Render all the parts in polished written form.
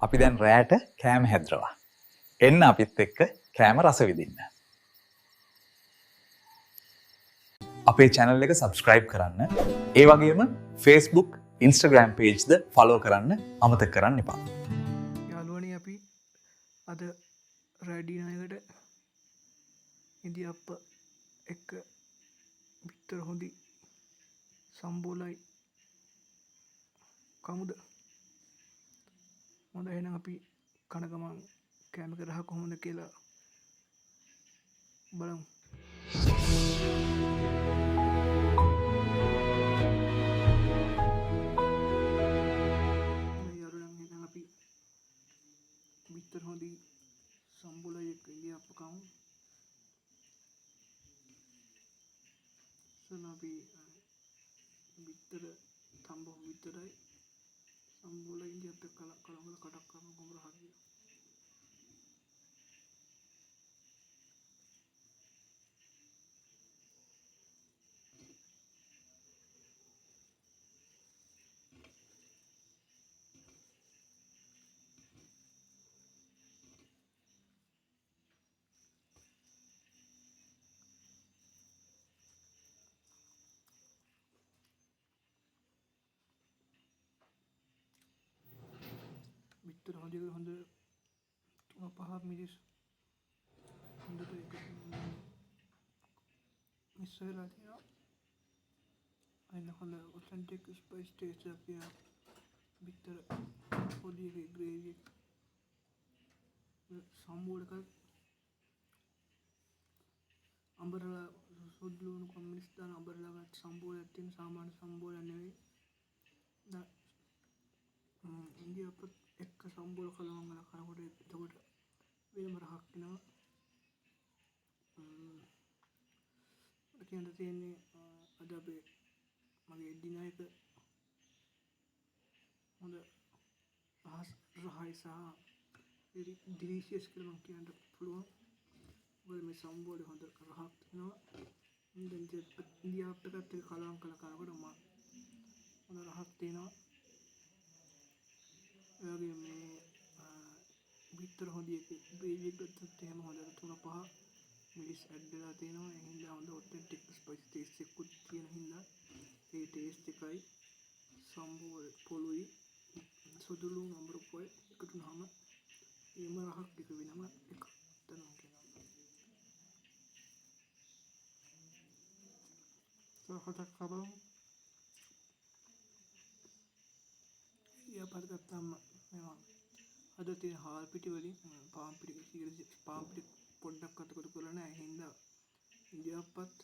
අපි දැන් රෑට කෑම හැද්‍රවා. එන්න අපිත් එක්ක කෑම රස විඳින්න. අපේ channel එක subscribe කරන්න. ඒ වගේම Facebook, Instagram page ද follow කරන්න අමතක කරන්න එපා. යාළුවනේ අපි අද රැඩි නයකට ඉදිඅප්ප එක්ක විතර හොඳි සම්බෝලයි කමුද හොඳ එහෙනම් අපි කන ගමන් කෑම එක රහ කොහොමද කියලා බලමු. යාළුවනේ එහෙනම් අපි විතර හොඳි සම්බෝලයි එක්ක ඉදිඅප්ප කමු. අපි විතර තම්බ විතරයි සම්බෝල ඉන්දියත් කලවල කටක් කරන කොමර හරිය. විතර හොඳ 5 මිනිස් හොඳට එක මික්ස් වෙලා තියෙනවා. අන්න හොඳ ඔතෙන්ටික් ස්පයිස් ටේස්ට් එකක් තියෙනවා. විතර පොඩි ග්‍රේවි සම්බෝල එකක් අඹරලා සුදු ලුණු කොම්මිස් දාන අඹරලා ගත්ත සම්බෝලයක් තියෙන සාමාන්‍ය සම්බෝලයක් නෙවෙයි. ඉන්දියාපත් එක්ක සම්බෝල කලවම් වල කරකොට එතකොට වෙනම රහක් වෙනවා. කියන්න තියෙන්නේ අද අපේ මගේ ඩිනර් එක හොඳ රහයි සහ very delicious කියලා මම කියන්න පුළුවන්. මොකද මේ සම්බෝලේ හොඳ රහක් තියෙනවා. දැන් ඉන්දියාපත් එකත් එක්ක කලවම් කළ කරකොට හොඳ රහක් තියෙනවා. වගේ මේ විතර හොඳි එක ග්‍රේවි එක ගත්තොත් එහෙම හොඳට 3-5 මිලිස් ඇඩ් වෙලා තියෙනවා. ඒ හින්දා හොඳ ඔතෙන්ටික් ස්පයිස් ටේස්ට් එකකුත් තියෙන හින්දා ඒ ටේස්ට් එකයි සම්බෝල පොළුයි සුදු ලුණු අඹරු පොයි එකතු වුනහම එම රහක් එක වෙනම එකක් තමයි කියනවා. හොතක් කබම් යාපත් ගත්තාම මේවා අද තියෙන හාල් පිටි වලින් පාන් පිටි පොඩ්ඩක් අතකොට කරලා නැහැ. ඒ හින්දා ඉන්දියාපත්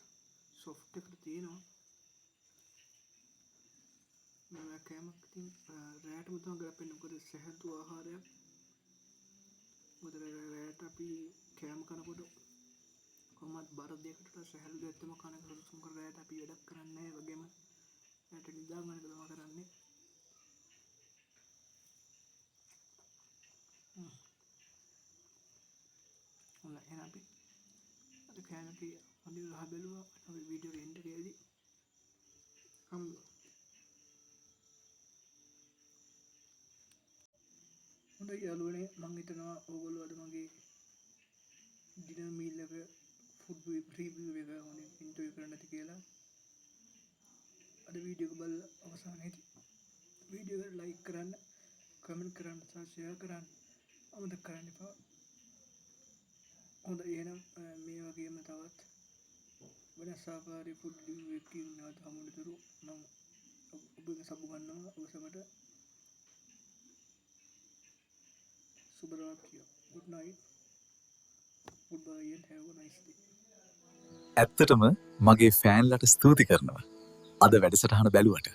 සොෆ්ට් එකට තියෙනවා. මම කෑමක් ඉතින් රෑටම තමයි ගලපෙන්නේ. මොකද සැහැල්ලු ආහාරයක්. මොකද රෑට අපි කෑම කනකොට කොහොමද බර දෙයකට සැහැල්ලු දෙයක් තමයි කන එක සුසුම් කර රෑට අපි වැඩක් කරන්නේ නැහැ. වගේම රෑට නිදා ගන්න තමයි කරන්නේ. එහෙනම් අපි අද කෑම එක හොඳින් රහ බැලුවා. අපි වීඩියෝ එක එන්ඩ් එකේදී හොඳයි යාළුවනේ, මම හිතනවා ඕගොල්ලෝ අද මගේ ඩිනර් මීල් එක ෆුඩ් රිවිව් එක හොඳින් එන්ජොයි කරන්න ඇති කියලා. අද වීඩියෝ එක බලලා අවසානයේදී වීඩියෝ එක ලයික් කරන්න, කමෙන්ට් කරන්න සහ ෂෙයා කරන්න අමතක කරන්න එපා. හොඳයි එහෙනම් මේ වගේම තවත් වෙනස් ආකාරයේ ෆුඩ් රිවිව් එකකින් නැවත හමු වෙනතුරු මම ඔබගේ සබ් ගන්නවා. ඔබ සමට සුබ රාත්‍රියක්. good night, goodbye and have a nice day. ඇත්තටම මගේ ෆෑන්ලට ස්තුති කරනවා අද වැඩසටහන බැලුවට.